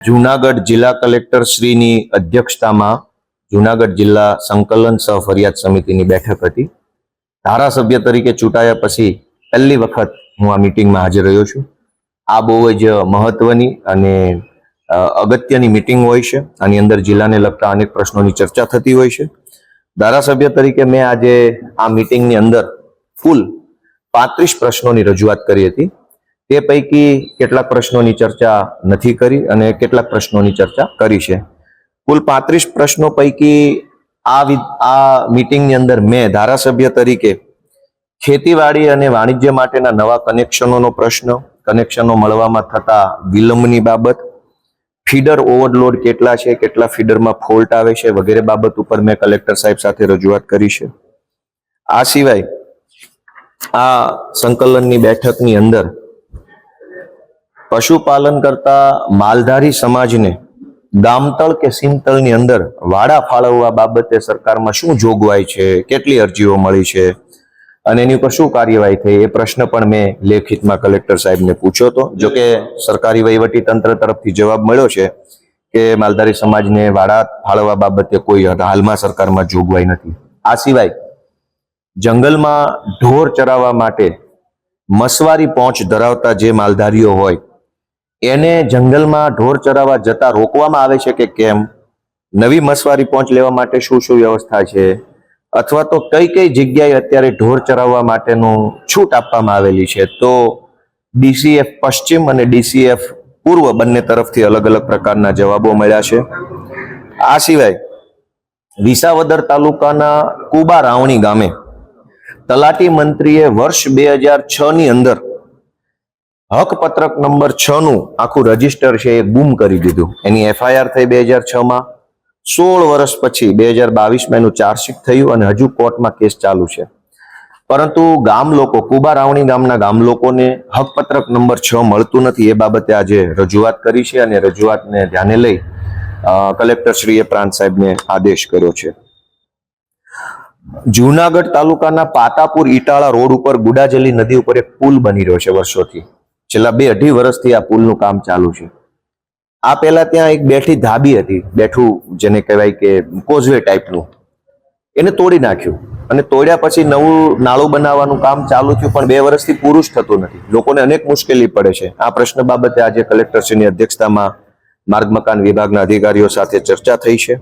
જૂનાગઢ જિલ્લા કલેક્ટર શ્રીની અધ્યક્ષતામાં જૂનાગઢ જિલ્લા સંકલન સહ ફરિયાદ સમિતિની બેઠક હતી. ધારાસભ્ય તરીકે ચૂંટાયા પછી પહેલી વખત હું આ મીટિંગમાં હાજર રહ્યો છું. આ બહુ જ મહત્વની અને અગત્યની મીટિંગ હોય છે. આની અંદર જિલ્લાને લગતા અનેક પ્રશ્નોની ચર્ચા થતી હોય છે. ધારાસભ્ય તરીકે મેં આજે આ મીટિંગની અંદર કુલ 35 પ્રશ્નોની રજૂઆત કરી હતી. તે પૈકી કેટલાક પ્રશ્નોની ચર્ચા નથી કરી અને કેટલાક પ્રશ્નોની ચર્ચા કરી છે. કુલ 35 પ્રશ્નો પૈકી આ મીટિંગની અંદર મેં ધારાસભ્ય તરીકે ખેતીવાડી અને વાણિજ્ય માટેના નવા કનેક્શનોનો પ્રશ્ન, કનેક્શનો મળવામાં થતા વિલંબની બાબત, ફીડર ઓવરલોડ કેટલા છે, કેટલા ફીડરમાં ફોલ્ટ આવે છે વગેરે બાબત ઉપર મેં કલેક્ટર સાહેબ સાથે રજૂઆત કરી છે. આ સિવાય આ સંકલનની બેઠકની અંદર પશુપાલન કરતા માલધારી સમાજને ગામતળ કે સીમતળની અંદર વાડા ફાળવવા બાબતે સરકારમાં શું જોગવાઈ છે, કેટલી અરજીઓ મળી છે અને એની ઉપર શું કાર્યવાહી થઈ, એ પ્રશ્ન પણ મેં લેખિતમાં કલેક્ટર સાહેબને પૂછ્યો હતો. જો કે સરકારી વહીવટી તંત્ર તરફથી જવાબ મળ્યો છે કે માલધારી સમાજને વાડા ફાળવવા બાબતે કોઈ હાલમાં સરકારમાં જોગવાઈ નથી. આ સિવાય જંગલમાં ઢોર ચરાવવા માટે મસવારી પહોંચ ધરાવતા જે માલધારીઓ હોય એને જંગલમાં ઢોર ચરાવવા જતા રોકવામાં આવે છે કે કેમ, નવી મસવારી પહોંચ લેવા માટે શું શું વ્યવસ્થા છે, અથવા તો કઈ કઈ જગ્યાએ અત્યારે ઢોર ચરાવવા માટેનું છૂટ આપવામાં આવેલી છે. તો ડીસીએફ પશ્ચિમ અને ડીસીએફ પૂર્વ બંને તરફથી અલગ અલગ પ્રકારના જવાબો મળ્યા છે. આ સિવાય વિસાવદર તાલુકાના કુબા રાવણી ગામે તલાટી મંત્રીએ વર્ષ 2006 ની અંદર હકપત્રક નંબર 6 નું આખું રજીસ્ટર છે એ ગુમ કરી દીધું. એની એફઆઈઆર થઈ 2006માં. 16 વર્ષ પછી 2022માં એનું ચાર્જશીટ થયું અને હજુ કોર્ટમાં કેસ ચાલુ છે. પરંતુ ગામ લોકો, કુબા રાવણી ગામના ગામ લોકોને હકપત્રક નંબર 6 મળતું નથી. એ બાબતે આજે રજૂઆત કરી છે અને રજૂઆતને ધ્યાને લઈ કલેક્ટરશ્રીએ પ્રાંત સાહેબને આદેશ કર્યો છે. જૂનાગઢ તાલુકાના પાતાપુર ઇટાળા રોડ ઉપર ગુડાજલી નદી ઉપર એક પુલ બની રહ્યો છે વર્ષોથી. છેલ્લા 2-2.5 વર્ષથી આ પુલનું કામ ચાલુ છે. આ પહેલા ત્યાં એક બેઠી ધાબી હતી, બેઠું જેને કહેવાય કે કોઝવે ટાઈપનું, એને તોડી નાખ્યું અને તોડ્યા પછી નવું નાળું બનાવવાનું કામ ચાલુ થયું, પણ 2 વર્ષથી પૂરું જ થતું નથી. લોકોને અનેક મુશ્કેલી પડે છે. આ પ્રશ્ન બાબતે આજે કલેક્ટરશ્રીની અધ્યક્ષતામાં માર્ગ મકાન વિભાગના અધિકારીઓ સાથે ચર્ચા થઈ છે.